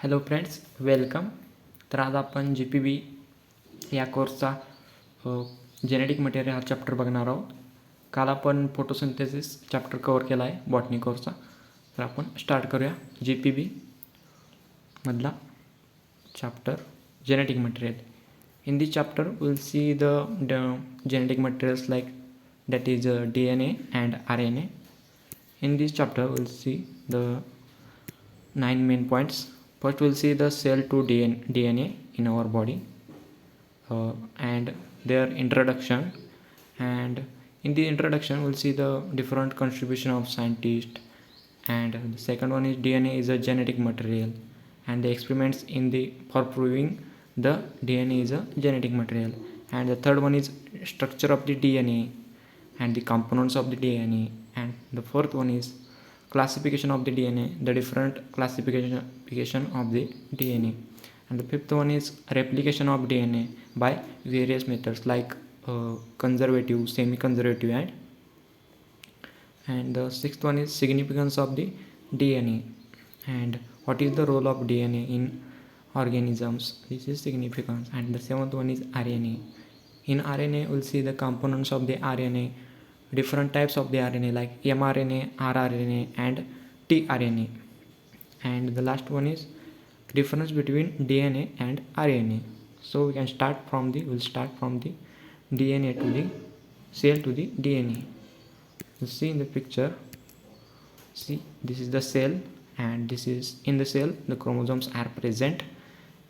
Hello friends, welcome. तर आज आपण GPB या कोर्सचा जेनेटिक मटेरियल हा चॅप्टर बघणार आहोत. काल आपण फोटोसिंथेसिस चॅप्टर कवर केला आहे बॉटनी कोर्सचा. तर आपण स्टार्ट करूया GPB मधला chapter genetic material. In this chapter we'll see the genetic materials like that is DNA and RNA. In this chapter we'll see the 9 main points. First we'll see the cell to DNA in our body and their introduction, and in the introduction we'll see the different contribution of scientists, and the second one is DNA is a genetic material and the experiments in the for proving the DNA is a genetic material, and the third one is structure of the DNA and the components of the DNA, and the fourth one is classification of the DNA, the different classification of the DNA, and the fifth one is replication of DNA by various methods like conservative, semi-conservative, and the sixth one is significance of the DNA and what is the role of DNA in organisms. This is significance. And the seventh one is RNA. In RNA we'll see the components of the RNA, different types of the RNA like mRNA, rRNA and tRNA, and the last one is difference between DNA and RNA. So we can we'll start from the DNA to the cell to the DNA. You see in the picture, see this is the cell, and this is in the cell the chromosomes are present,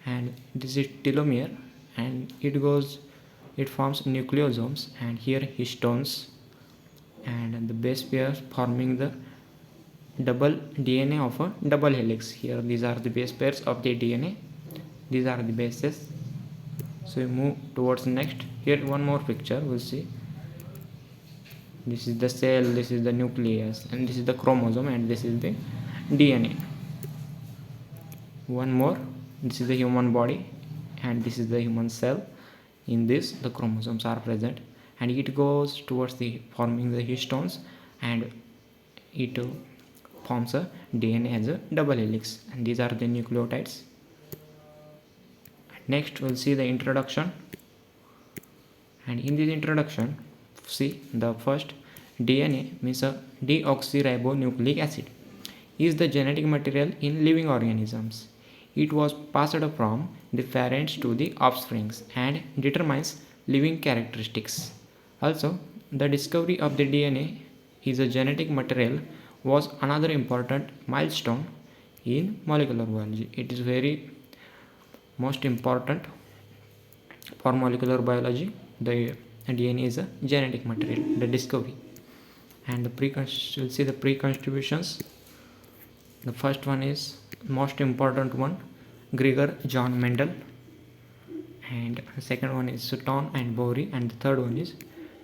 and this is telomere, and it forms nucleosomes, and here histones and the base pairs forming the double DNA of a double helix. Here these are the base pairs of the DNA, these are the bases. So we move towards next. Here one more picture we'll see. This is the cell, this is the nucleus, and this is the chromosome, and this is the DNA. One more, this is the human body and this is the human cell. In this the chromosomes are present, and it goes towards the forming the histones, and it forms a DNA as a double helix, and these are the nucleotides. Next we'll see the introduction, and in this introduction see the first DNA means a deoxyribonucleic acid is the genetic material in living organisms. It was passed from the parents to the offsprings and determines living characteristics. Also, the discovery of the DNA is a genetic material was another important milestone in molecular biology. It is very most important for molecular biology. The DNA is a genetic material, the discovery. And we'll see the pre-contributions. The first one is most important one, Gregor John Mendel, and the second one is Sutton and Bory, and the third one is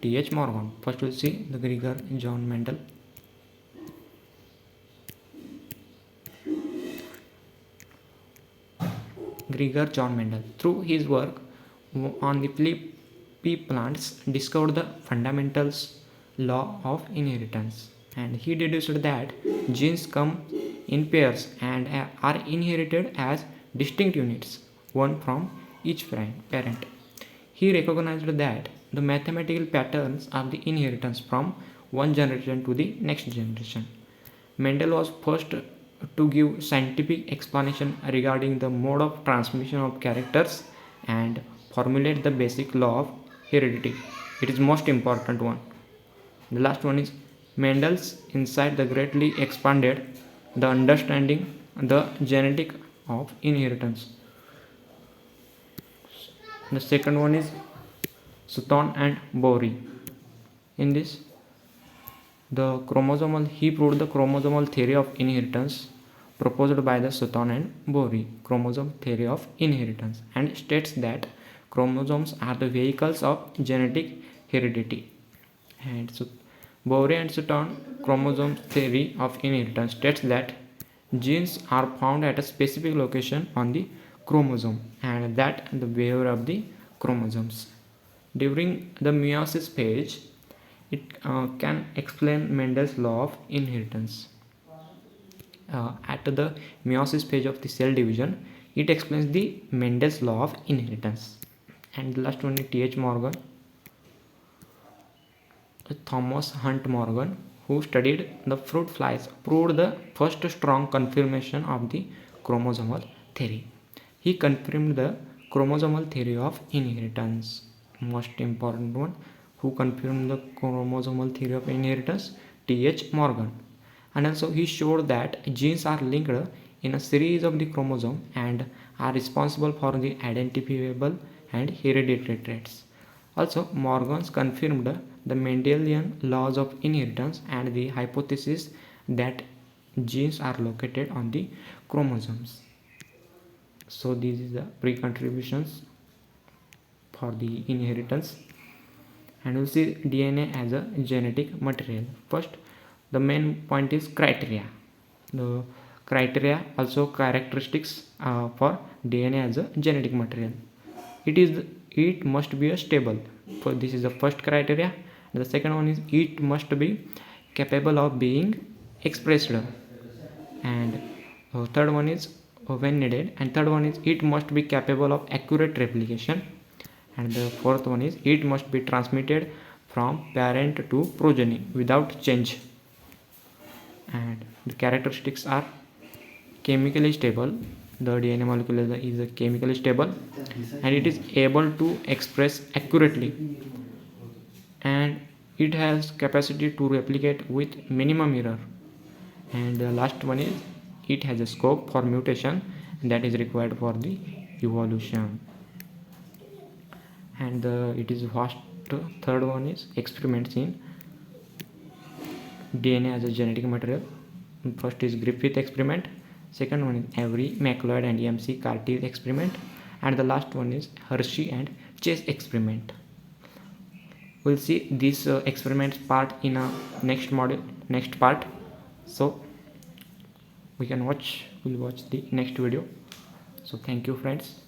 T.H. Morgan. First we'll see the Gregor John Mendel. Gregor John Mendel, through his work on the pea plants, discovered the fundamentals law of inheritance, and he deduced that genes come in pairs and are inherited as distinct units, one from each parent. He recognized that the mathematical patterns of the inheritance from one generation to the next generation. Mendel was first to give scientific explanation regarding the mode of transmission of characters and formulate the basic law of heredity. It is most important one. The last one is Mendel's insight that greatly expanded the understanding the genetic of inheritance. The second one is Sutton and Bory. In this, he proved the chromosomal theory of inheritance proposed by the Sutton and Bory, chromosome theory of inheritance, and states that chromosomes are the vehicles of genetic heredity. And so Bory and Sutton chromosome theory of inheritance states that genes are found at a specific location on the chromosome, and that the behavior of the chromosomes during the meiosis phase it can explain Mendel's law of inheritance. at the meiosis phase of the cell division. It explains the Mendel's law of inheritance. And the last one is T.H. Morgan, Thomas Hunt Morgan, who studied the fruit flies, proved the first strong confirmation of the chromosomal theory. He confirmed the chromosomal theory of inheritance. Most important one, who confirmed the chromosomal theory of inheritance? T.H. Morgan. And also he showed that genes are linked in a series of the chromosome and are responsible for the identifiable and hereditary traits. Also, Morgans confirmed the Mendelian laws of inheritance and the hypothesis that genes are located on the chromosomes. So this is the pre-contributions for the inheritance. And we'll see DNA as a genetic material. First, the main point is criteria. The criteria, also characteristics for DNA as a genetic material. It must be a stable. So this is the first criteria. The second one is it must be capable of being expressed. And third one is when needed. And third one is it must be capable of accurate replication. And the fourth one is it must be transmitted from parent to progeny without change. And the characteristics are chemically stable. The DNA molecule is chemically stable and it is able to express accurately, and it has capacity to replicate with minimum error. And the last one is it has a scope for mutation that is required for the evolution. And it is vast. Third one is experiments in DNA as a genetic material. First is Griffith experiment, second one is Avery, McLeod and EMC Cartier experiment, and the last one is Hershey and Chase experiment. We'll see these experiments part in a next part. So we'll watch the next video. So thank you friends.